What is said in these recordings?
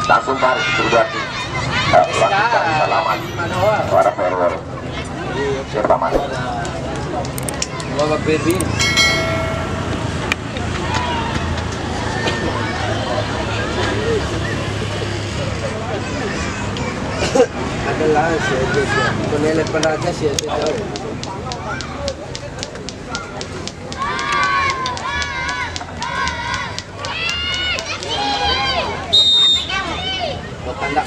langsung tarik berarti lakukan salaman para forward pertama Babak baby. Adalah siya. Kunelet pa natin siya. Tanda.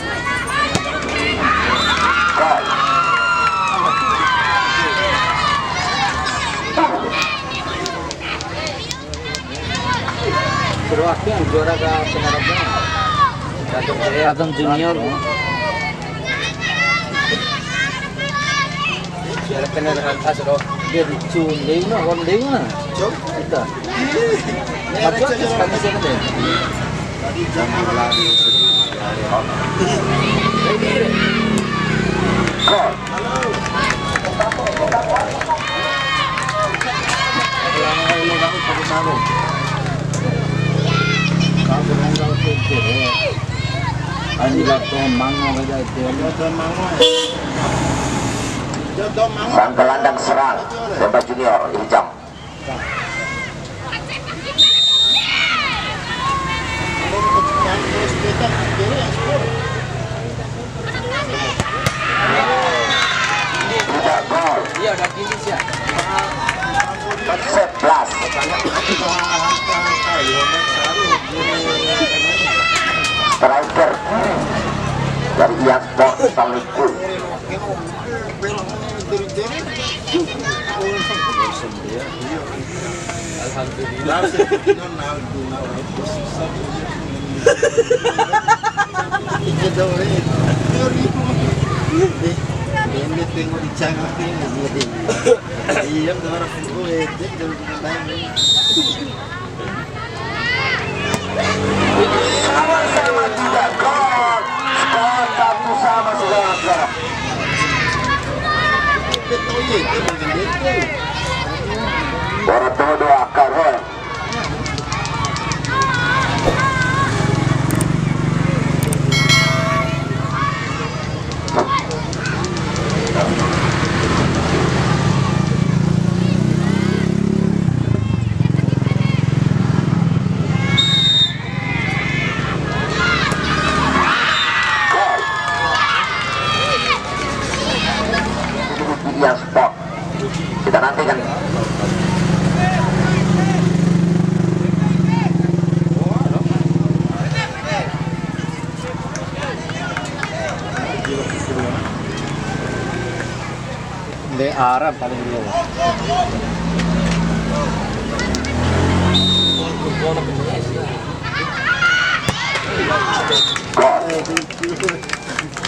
Berwakil juara ke pengarapnya. Ratong Junior. Juara pengarap atas loh. Dia dicunding na, konding na. Cok, kita. Macam sekali sekali deh. Jangan lagi. sang gelandang serang Demba Junior hijau. Tidak gol. Iya udah gini sih. 11 striker dari Ian Sport Saliku. Alhamdulillah. Ini tengok di cangkang ini. Iya, benar aku itu Sama-sama juga gol. Skor 1-1 saudara-saudara. Boratodo Akarol. Yang sport kita nantikan. Di Arab paling dia.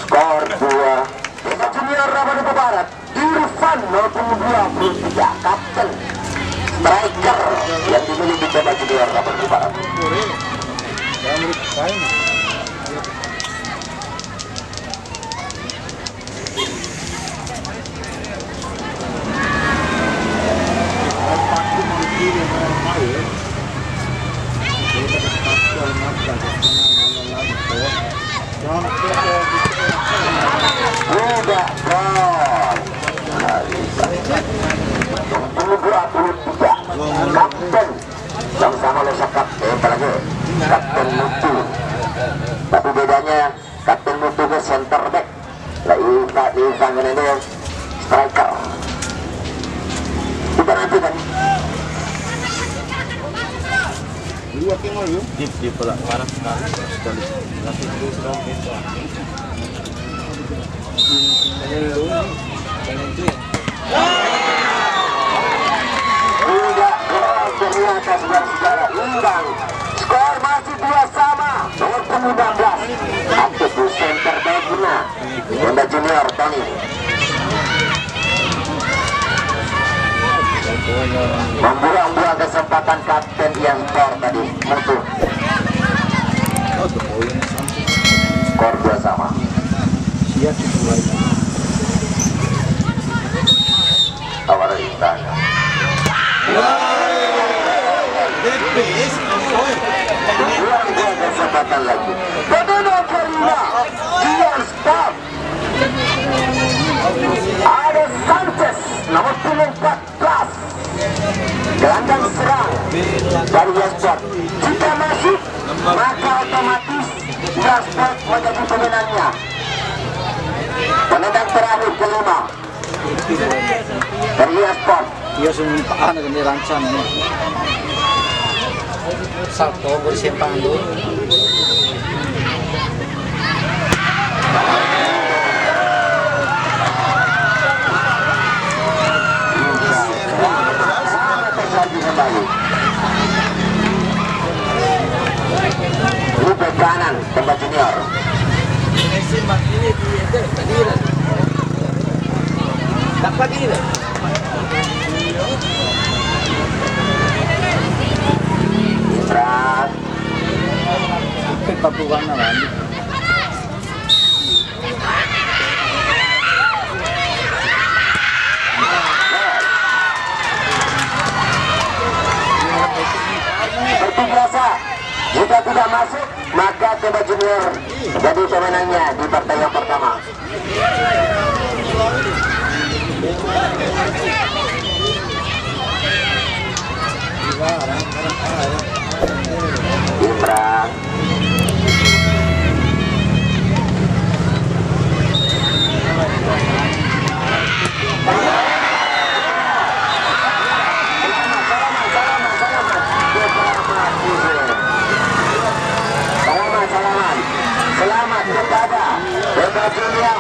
Skor 2 Demba Junior Ramadhan Barat Irfan 023 kapten striker yang dimiliki Demba Junior Ramadhan Barat. Tidak gol. 23 kapten yang sama oleh kapten apalagi kapten Mutu, tapi bedanya kapten Mutu ke center back lah Ivan ini striker. Kita nantikan. Dua kemol yuk. Di pelak marah sekali. Tapi itu sudah gitu. Tidak gol ternyata saudara-saudara imbang. Skor masih 2 sama. Nomor 19 aktif di center backnya Demba Junior Tony. Membuang-buang kesempatan kapten yang skor tadi mutu. Skor 2 sama. Awal istana. Buang-buang kesempatan lagi. dari Gasport. Jika masuk, maka otomatis Gasport menjadi pemenangnya. Penendang terakhir kelima dari Gasport. Iya sumpah kan dirancang ini. Salto bersempang dulu. Terjadi kembali. Ini bek kanan Temba Junior. Dapat ini deh. Berat. Sampai papuan lah. Seperti biasa, jika tidak masuk, maka Temba Junior jadi pemenangnya di partai yang pertama. Imran. Selamat kepada Temba Junior